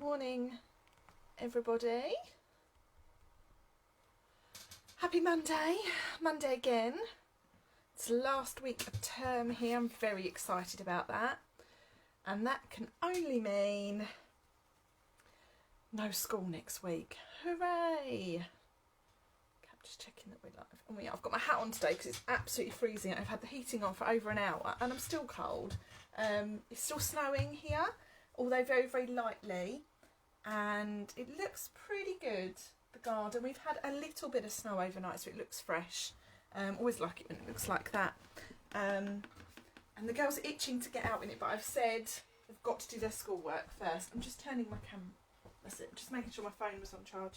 Morning, everybody. Happy Monday. Monday again. It's the last week of term here. I'm very excited about that. And that can only mean no school next week. Hooray! I'm just checking that we're live. Oh yeah, I've got my hat on today because it's absolutely freezing. I've had the heating on for over an hour and I'm still cold. It's still snowing here, although very, very lightly. And it looks pretty good, the garden. We've had a little bit of snow overnight, so it looks fresh. Always like it when it looks like that. And the girls are itching to get out in it, but I've said they've got to do their schoolwork first. I'm just turning my camera. That's it, just making sure my phone was on charge.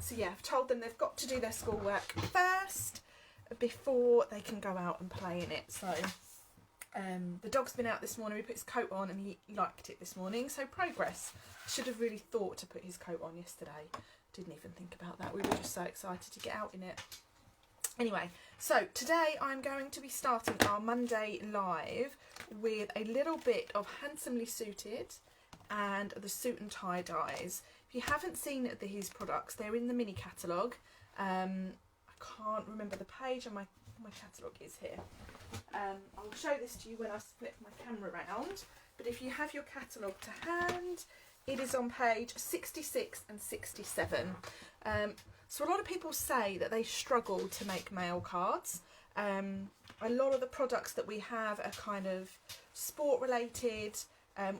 So yeah, I've told them they've got to do their schoolwork first before they can go out and play in it. So the dog's been out this morning. We put his coat on and he liked it this morning. So progress. Should have really thought to put his coat on yesterday. Didn't even think about that. We were just so excited to get out in it. Anyway, so today I'm going to be starting our Monday live with a little bit of Handsomely Suited and the suit and tie dyes. If you haven't seen these products, they're in the mini catalogue. I can't remember the page, and my catalogue is here. I'll show this to you when I flip my camera around, but if you have your catalogue to hand, it is on page 66 and 67. So a lot of people say that they struggle to make mail cards. A lot of the products that we have are kind of sport related,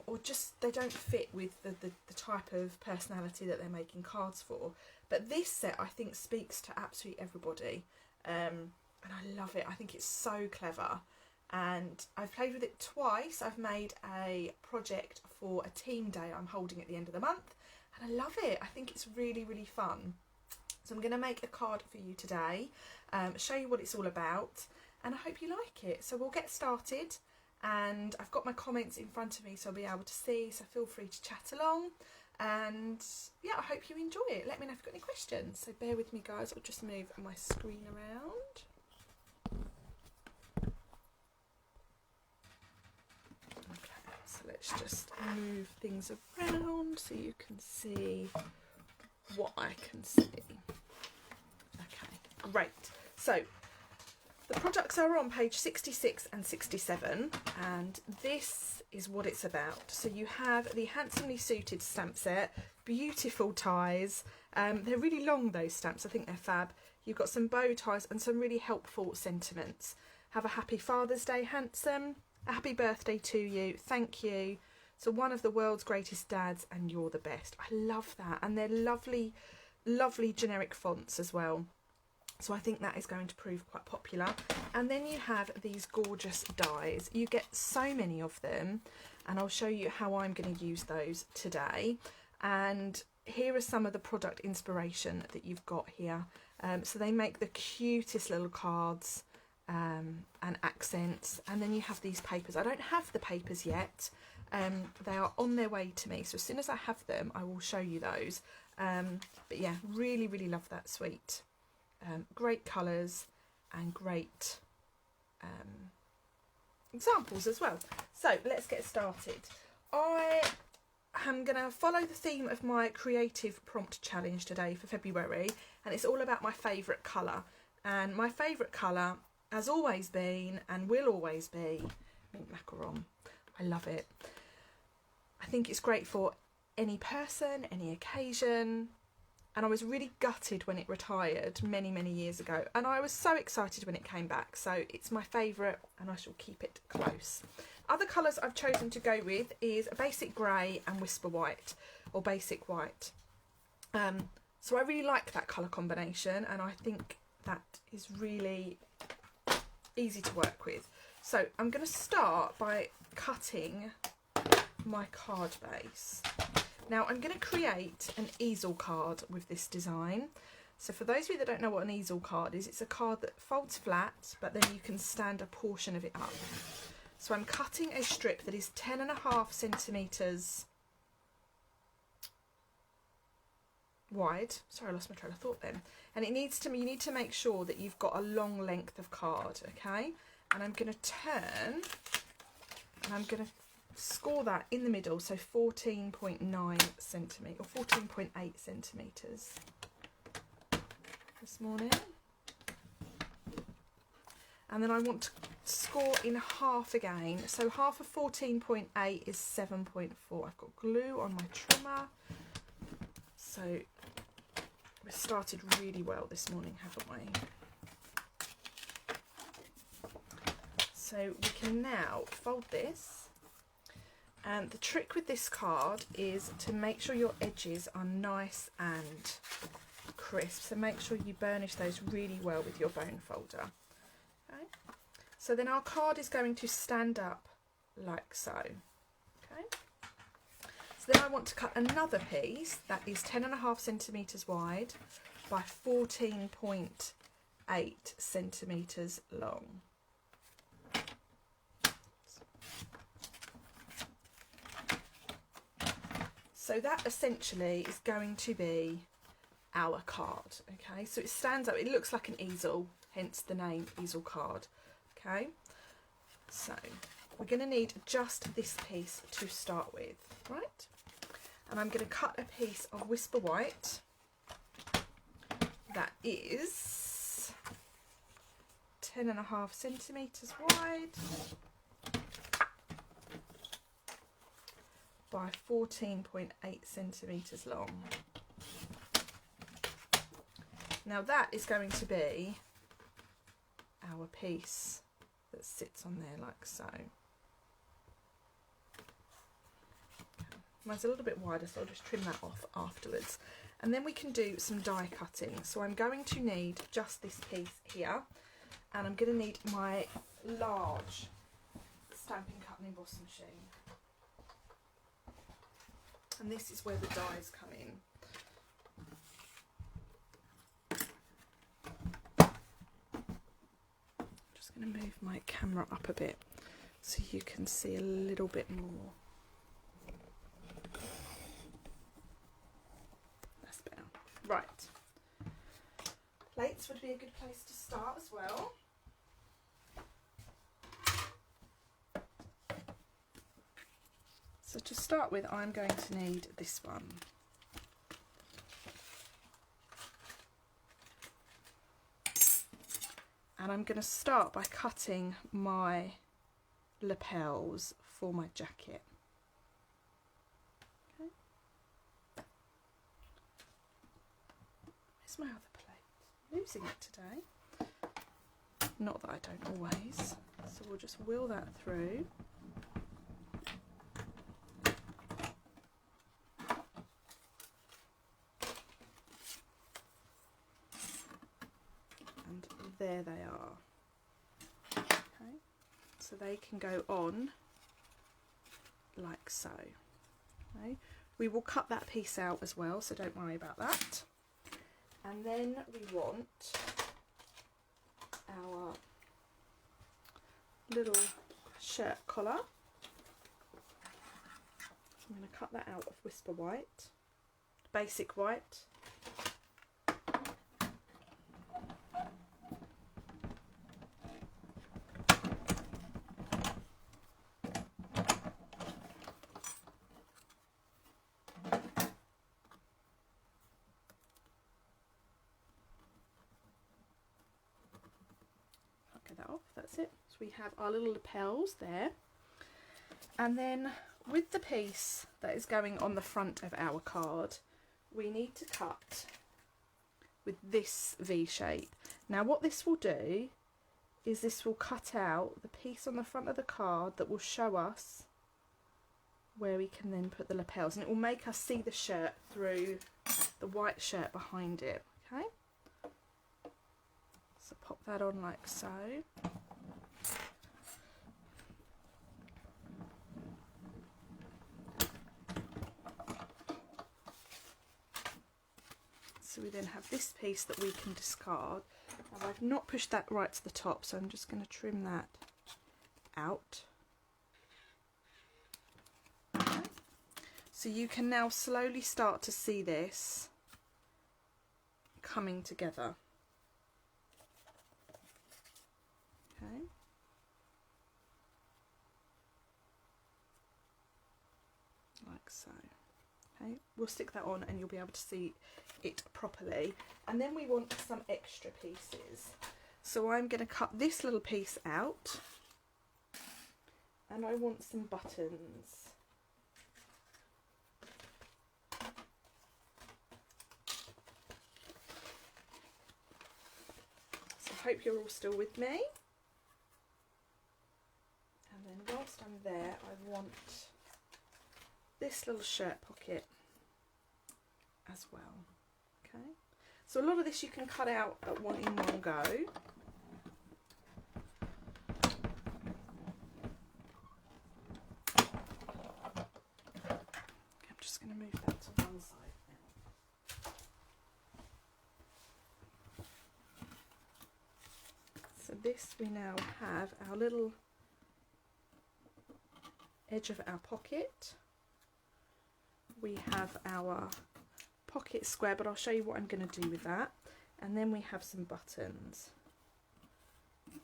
or just they don't fit with the type of personality that they're making cards for. But this set I think speaks to absolutely everybody, and I love it. I think it's so clever, and I've played with it twice. I've made a project for a team day I'm holding at the end of the month, and I love it. I think it's really, really fun. So I'm going to make a card for you today, show you what it's all about, and I hope you like it. So we'll get started, and I've got my comments in front of me so I'll be able to see, so feel free to chat along, and yeah, I hope you enjoy it. Let me know if you've got any questions. So bear with me, guys. I'll just move my screen around. Okay, so let's just move things around so you can see what I can see. Okay, great. So the products are on page 66 and 67, and this is what it's about. So you have the Handsomely Suited stamp set, beautiful ties. They're really long, those stamps. I think they're fab. You've got some bow ties and some really helpful sentiments. Have a happy Father's Day, handsome. A happy birthday to you. Thank you. So one of the world's greatest dads, and you're the best. I love that. And they're lovely, lovely generic fonts as well. So I think that is going to prove quite popular. And then you have these gorgeous dies. You get so many of them, and I'll show you how I'm going to use those today. And here are some of the product inspiration that you've got here. So they make the cutest little cards and accents. And then you have these papers. I don't have the papers yet. They are on their way to me, so as soon as I have them I will show you those. But yeah, really, really love that suite. Great colours and great examples as well. So let's get started. I am going to follow the theme of my creative prompt challenge today for February, and it's all about my favourite colour. And my favourite colour has always been and will always be mint macaron. I love it. I think it's great for any person, any occasion, and I was really gutted when it retired many, many years ago, and I was so excited when it came back. So it's my favourite, and I shall keep it close. Other colours I've chosen to go with is a basic grey and whisper white, or basic white. So I really like that colour combination, and I think that is really easy to work with. So I'm going to start by cutting my card base. Now I'm going to create an easel card with this design. So for those of you that don't know what an easel card is, it's a card that folds flat, but then you can stand a portion of it up. So I'm cutting a strip that is 10.5 centimetres wide. Sorry, I lost my train of thought then. And it needs to, you need to make sure that you've got a long length of card, okay? And I'm going to turn, and I'm going to score that in the middle, so 14.9 centimetres or 14.8 centimetres this morning. And then I want to score in half again, so half of 14.8 is 7.4. I've got glue on my trimmer, so we've started really well this morning, haven't we? So we can now fold this, and the trick with this card is to make sure your edges are nice and crisp, so make sure you burnish those really well with your bone folder. Okay. So then our card is going to stand up like so. Okay. So then I want to cut another piece that is 10.5 centimetres wide by 14.8 centimetres long. So that essentially is going to be our card, okay? So it stands up, it looks like an easel, hence the name easel card, okay? So we're going to need just this piece to start with, right? And I'm going to cut a piece of Whisper White that is 10.5 centimetres wide by 14.8 centimetres long. Now that is going to be our piece that sits on there like so. Mine's a little bit wider, so I'll just trim that off afterwards. And then we can do some die cutting. So I'm going to need just this piece here, and I'm going to need my large Stampin' Cut and Emboss machine. And this is where the dies come in. I'm just going to move my camera up a bit so you can see a little bit more. That's better. Right. Plates would be a good place to start as well. So to start with, I'm going to need this one. And I'm going to start by cutting my lapels for my jacket. Okay. Where's my other plate? I'm losing it today. Not that I don't always. So we'll just wheel that through. There they are. Okay, so they can go on like so. Okay, we will cut that piece out as well, so don't worry about that. And then we want our little shirt collar. I'm going to cut that out of Whisper White, basic white. That off, that's it. So we have our little lapels there, and then with the piece that is going on the front of our card, we need to cut with this V shape. Now what this will do is this will cut out the piece on the front of the card that will show us where we can then put the lapels, and it will make us see the shirt through the white shirt behind it. Okay, so pop that on like so. So we then have this piece that we can discard. Now I've not pushed that right to the top, so I'm just going to trim that out. Okay. So you can now slowly start to see this coming together. Okay. so. Okay, we'll stick that on and you'll be able to see it properly. And then we want some extra pieces. So I'm going to cut this little piece out, and I want some buttons. So I hope you're all still with me. And then whilst I'm there, I want this little shirt pocket as well. Okay, so a lot of this you can cut out in one go. I'm just going to move that to one side now. So this, we now have our little edge of our pocket. We have our pocket square, but I'll show you what I'm going to do with that. And then we have some buttons.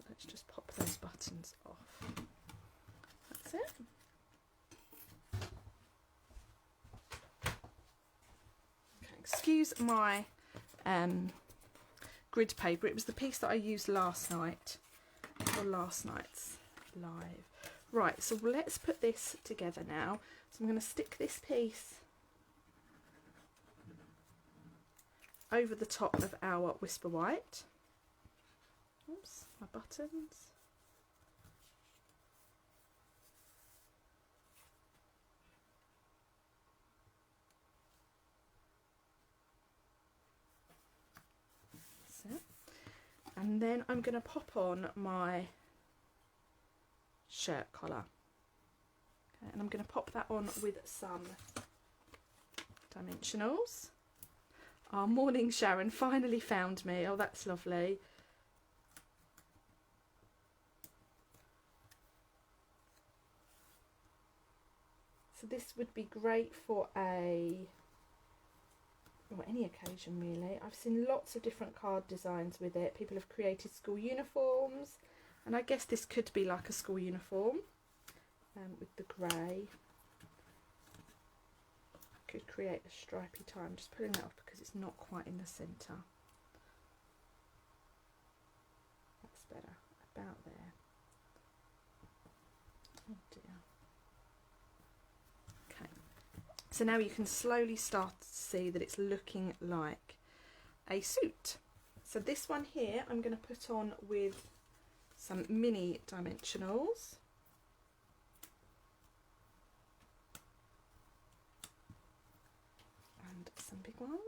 Let's just pop those buttons off. That's it. Okay, excuse my grid paper. It was the piece that I used last night for last night's live. Right, so let's put this together now. So I'm going to stick this piece over the top of our Whisper White. Oops, my buttons. That's it. And then I'm going to pop on my shirt collar. Okay, and I'm going to pop that on with some dimensionals. Oh, morning Sharon, finally found me. Oh, that's lovely. So this would be great for any occasion really. I've seen lots of different card designs with it. People have created school uniforms, and I guess this could be like a school uniform with the grey. Could create a stripy tie. I'm just pulling that off because it's not quite in the centre. That's better, about there. Oh dear. Okay, so now you can slowly start to see that it's looking like a suit. So this one here I'm going to put on with some mini dimensionals. Some big ones.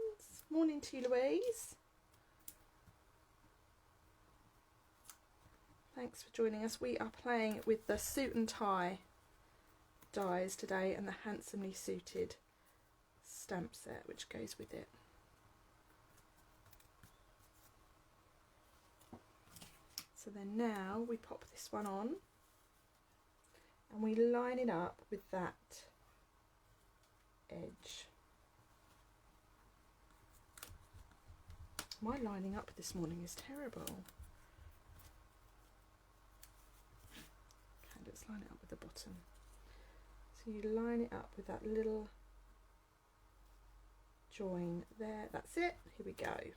Morning to you, Louise. Thanks for joining us. We are playing with the suit and tie dies today and the handsomely suited stamp set which goes with it. So then now we pop this one on and we line it up with that edge. My lining up this morning is terrible. Okay, let's line it up with the bottom. So you line it up with that little join there. That's it. Here we go.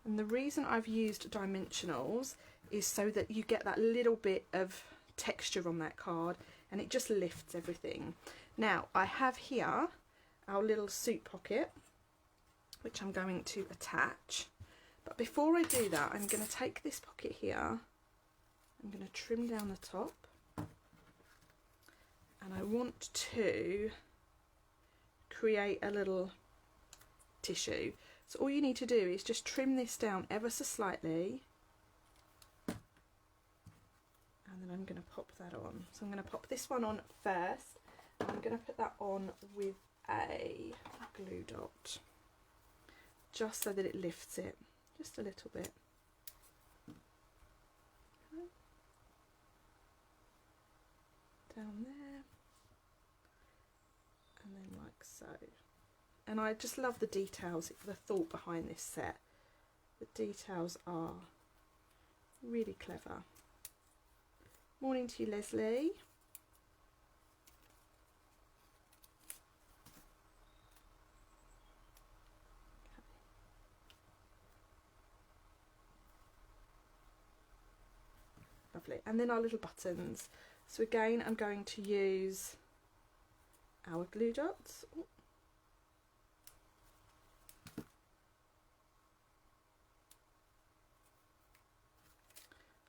And the reason I've used dimensionals is so that you get that little bit of texture on that card and it just lifts everything. Now I have here our little suit pocket, which I'm going to attach. But before I do that, I'm going to take this pocket here, I'm going to trim down the top, and I want to create a little tissue. So all you need to do is just trim this down ever so slightly, and then I'm going to pop that on. So I'm going to pop this one on first, and I'm going to put that on with a glue dot just so that it lifts it just a little bit. Okay. Down there and then like so. And I just love the details, the thought behind this set. The details are really clever. Morning to you, Leslie. Lovely. And then our little buttons. So again, I'm going to use our glue dots. Ooh.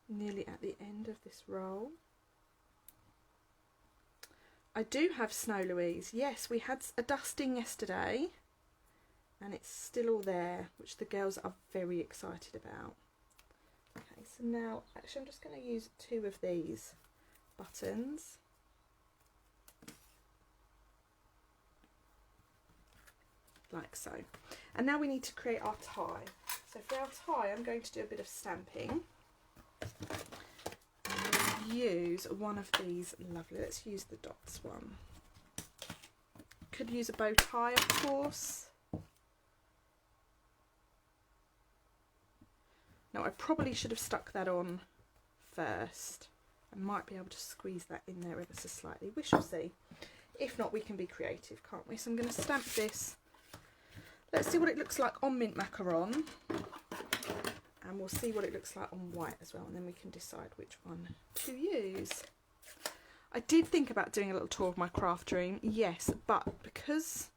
Nearly at the end of this roll. I do have Snow Louise. Yes, we had a dusting yesterday and it's still all there, which the girls are very excited about. Okay, so now actually I'm just going to use 2 of these buttons. Like so. And now we need to create our tie. So for our tie, I'm going to do a bit of stamping. Use one of these. Lovely. Let's use the dots one. Could use a bow tie, of course. Now I probably should have stuck that on first. I might be able to squeeze that in there ever so slightly. We shall see. If not, we can be creative, can't we? So I'm going to stamp this. Let's see what it looks like on mint macaron. And we'll see what it looks like on white as well, and then we can decide which one to use. I did think about doing a little tour of my craft room, yes, but because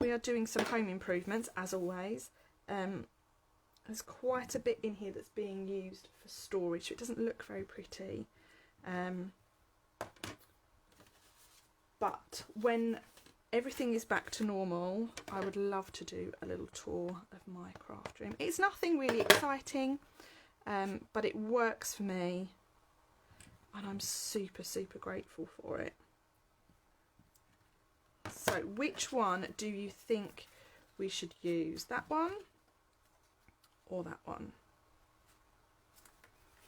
we are doing some home improvements, as always, there's quite a bit in here that's being used for storage, so it doesn't look very pretty. But when everything is back to normal, I would love to do a little tour of my craft room. It's nothing really exciting, but it works for me and I'm super, super grateful for it. So which one do you think we should use? That one or that one?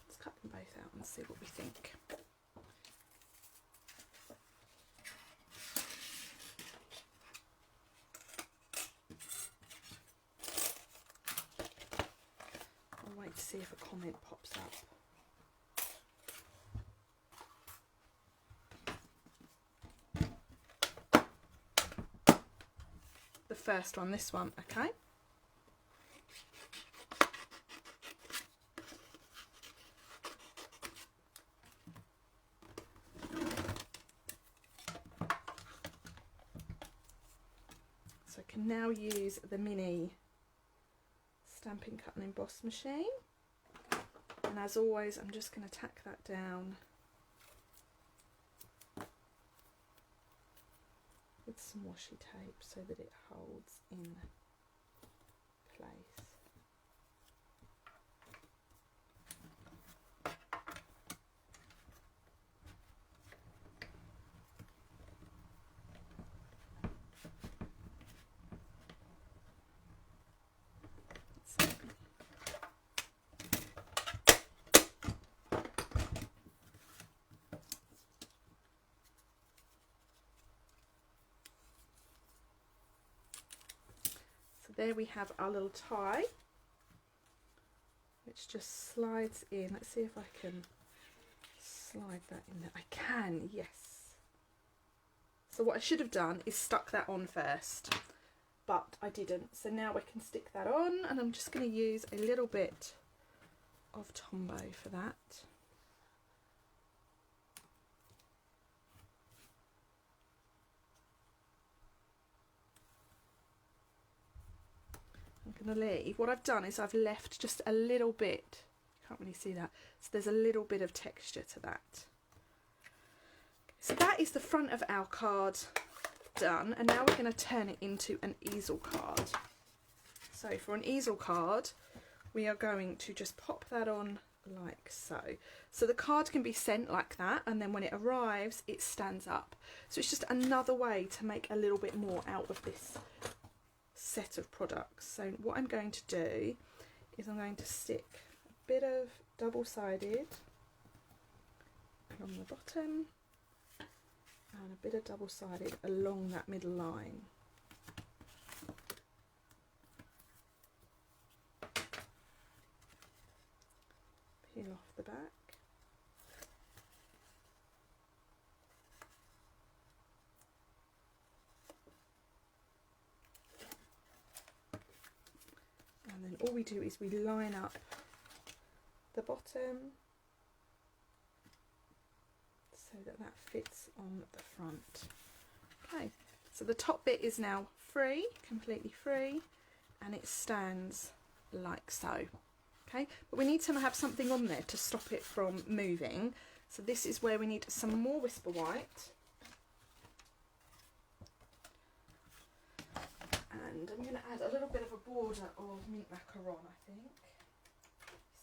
Let's cut them both out and see what we think. To see if a comment pops up. The first one, this one, okay. So I can now use the mini Stampin' Cut and Emboss machine, and as always I'm just going to tack that down with some washi tape so that it holds in place. There we have our little tie, which just slides in. Let's see if I can slide that in there. I can, yes. So what I should have done is stuck that on first, but I didn't. So now I can stick that on, and I'm just going to use a little bit of Tombow for that. I'm going to leave. What I've done is I've left just a little bit. You can't really see that. So there's a little bit of texture to that. So that is the front of our card done. And now we're going to turn it into an easel card. So for an easel card, we are going to just pop that on like so. So the card can be sent like that, and then when it arrives, it stands up. So it's just another way to make a little bit more out of this set of products. So what I'm going to do is I'm going to stick a bit of double-sided along the bottom and a bit of double-sided along that middle line. Peel off the back. And then all we do is we line up the bottom so that that fits on the front. Okay, so the top bit is now free, completely free, and it stands like so. Okay, but we need to have something on there to stop it from moving. So this is where we need some more Whisper White. And I'm going to add a little bit of a border of mint macaron, I think.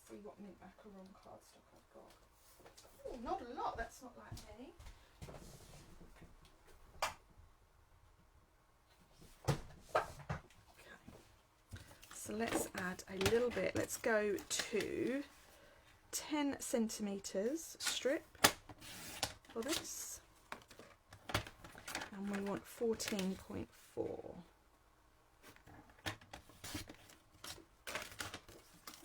See what mint macaron cardstock I've got. Oh, not a lot, that's not like me. So let's add a little bit. Let's go to 10 centimetres strip for this. And we want 14.4.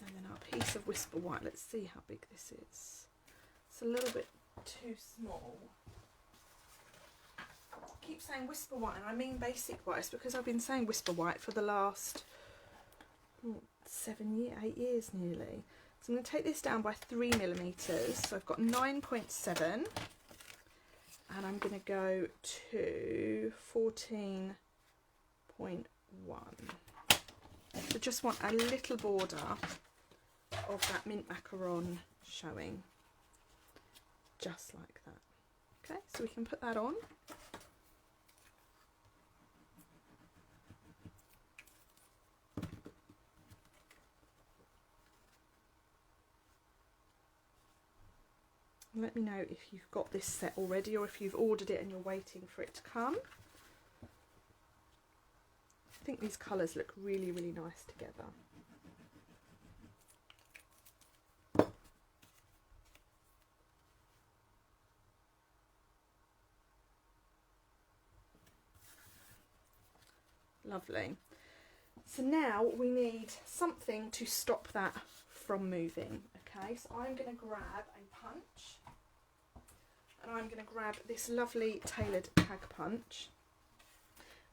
And then our piece of Whisper White. Let's see how big this is. It's a little bit too small. I keep saying Whisper White and I mean basic white. It's because I've been saying Whisper White for the last 8 years nearly. So I'm going to take this down by 3 millimeters. So I've got 9.7 and I'm going to go to 14.1. So just want a little border of that mint macaron showing, just like that. Okay, so we can put that on. Let me know if you've got this set already or if you've ordered it and you're waiting for it to come. I think these colours look really, really nice together. Lovely. So now we need something to stop that from moving. Okay, so I'm going to grab a punch. And I'm going to grab this lovely tailored tag punch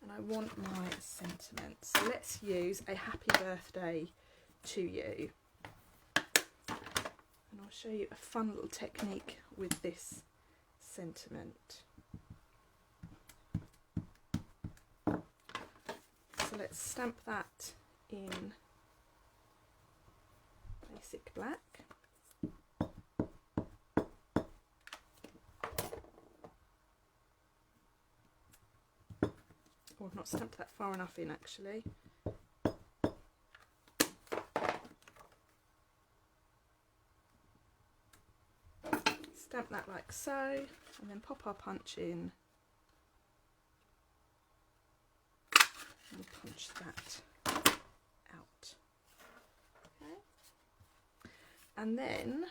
and I want my sentiment. So let's use a happy birthday to you. And I'll show you a fun little technique with this sentiment. So let's stamp that in basic black. Oh, I've not stamped that far enough in actually. Stamp that like so, and then pop our punch in and punch that out. Okay. And then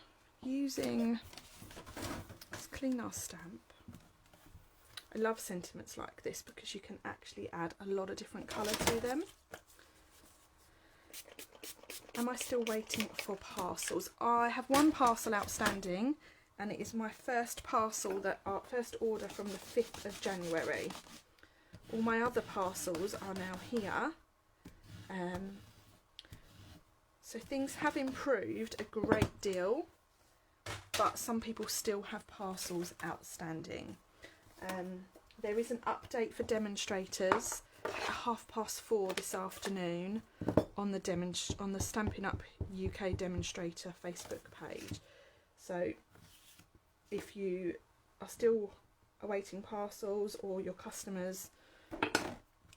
using, let's clean our stamp. I love sentiments like this because you can actually add a lot of different colour to them. Am I still waiting for parcels? I have one parcel outstanding and it is my first parcel, first order from the 5th of January. All my other parcels are now here. So things have improved a great deal, but some people still have parcels outstanding. There is an update for demonstrators at 4:30 this afternoon on the Stampin' Up UK demonstrator Facebook page. So if you are still awaiting parcels or your customers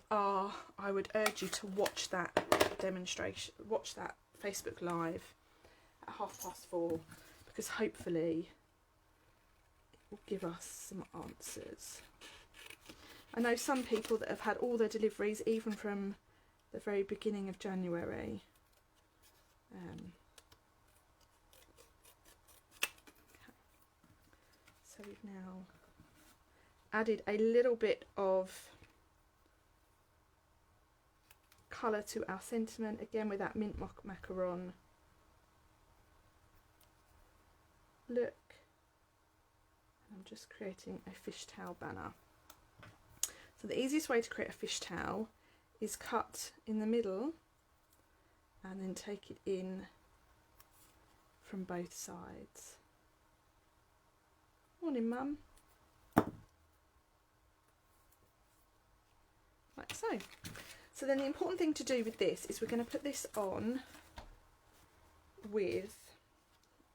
are, I would urge you to watch that demonstration, watch that Facebook Live at 4:30 because hopefully will give us some answers. I know some people that have had all their deliveries even from the very beginning of January. Okay. So we've now added a little bit of colour to our sentiment, again with that mint macaron look. I'm just creating a fishtail banner. So the easiest way to create a fishtail is cut in the middle and then take it in from both sides. Morning, Mum. like so. So then the important thing to do with this is we're going to put this on with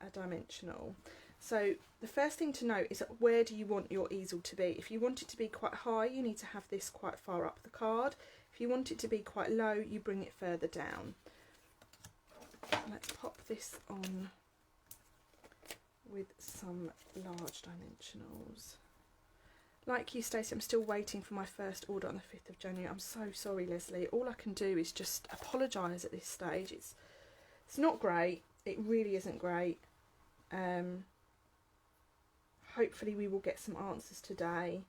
a dimensional. So the first thing to note is that where do you want your easel to be? If you want it to be quite high, you need to have this quite far up the card. If you want it to be quite low, you bring it further down. Let's pop this on with some large dimensionals. Like you, Stacey, I'm still waiting for my first order on the 5th of January. I'm so sorry, Leslie. All I can do is just apologise at this stage. It's not great. It really isn't great. Hopefully we will get some answers today.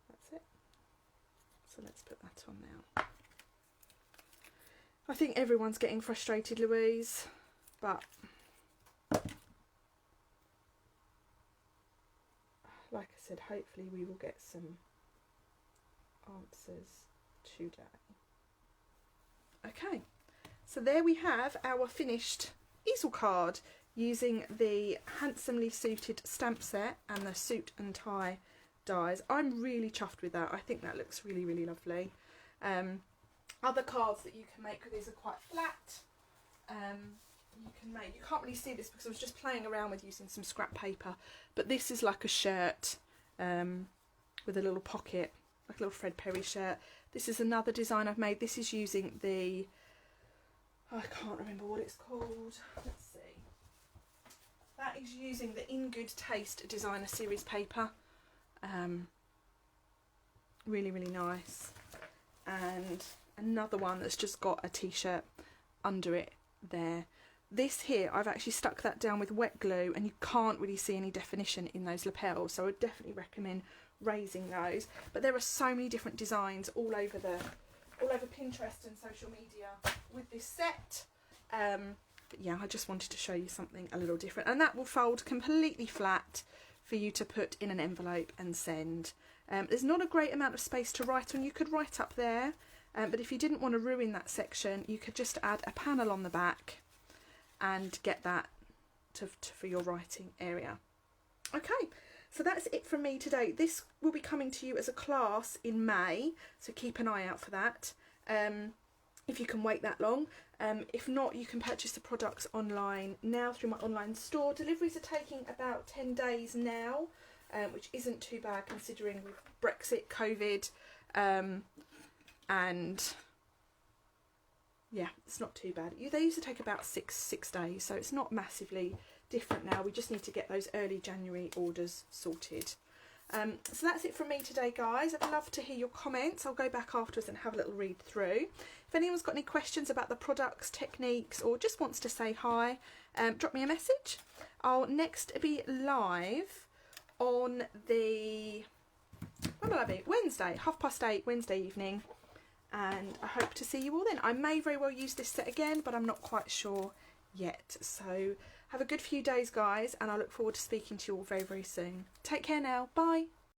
That's it. So let's put that on now. I think everyone's getting frustrated, Louise, but like I said, hopefully we will get some answers today. Okay, so there we have our finished easel card using the handsomely suited stamp set and the suit and tie dies. I'm really chuffed with that. I think that looks really, really lovely. Other cards that you can make with these are quite flat. You can't really see this because I was just playing around with using some scrap paper, but this is like a shirt with a little pocket, like a little Fred Perry shirt. This is another design I've made. This is using the, I can't remember what it's called. Let's see. That is using the In Good Taste Designer Series paper. Really, really nice. And another one that's just got a t-shirt under it there. This here, I've actually stuck that down with wet glue and you can't really see any definition in those lapels, so I would definitely recommend raising those. But there are so many different designs all over Pinterest and social media with this set. But yeah, I just wanted to show you something a little different, and that will fold completely flat for you to put in an envelope and send. There's not a great amount of space to write on. You could write up there, but if you didn't want to ruin that section, you could just add a panel on the back and get that for your writing area. Okay, so that's it from me today. This will be coming to you as a class in May, so keep an eye out for that, if you can wait that long. If not, you can purchase the products online now through my online store. Deliveries are taking about 10 days now, which isn't too bad considering with Brexit, COVID, and yeah, it's not too bad. They used to take about six days, so it's not massively different now. We just need to get those early January orders sorted. So that's it from me today, guys. I'd love to hear your comments. I'll go back afterwards and have a little read through. If anyone's got any questions about the products, techniques, or just wants to say hi, drop me a message. I'll next be live on the, when will I be? Wednesday, 8:30 Wednesday evening. And I hope to see you all then. I may very well use this set again, but I'm not quite sure yet. So have a good few days, guys, and I look forward to speaking to you all very, very soon. Take care now. Bye.